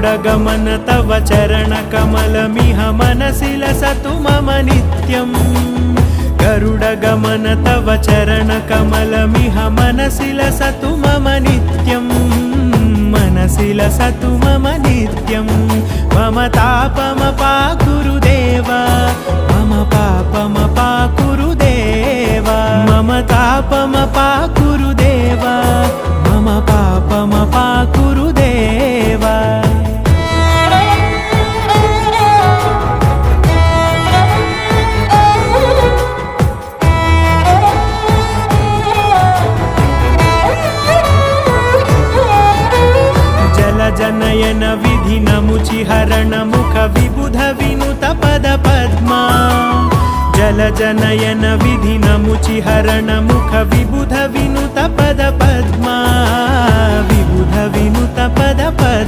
गरुडगमन तव चरणकमलमिह मनसि लसतु मम नित्यम् गरुडगमन तव चरणकमलमिह मनसि लसतु मम नित्यम् मनसि लसतु मम नित्यम् मम तापमपाकुरुदेव मम पापमपाकुरुदेव मम तापमपाकुरुदेव मम पापमपाकुरुदेव जनयन विधि नमुचिहरण मुख विबुध विनुत पद पद्मा जल जनयन विधि नमुचिहरण मुख विबुध विनुत पद पद्मा विबुध विनुत पद पद्मा।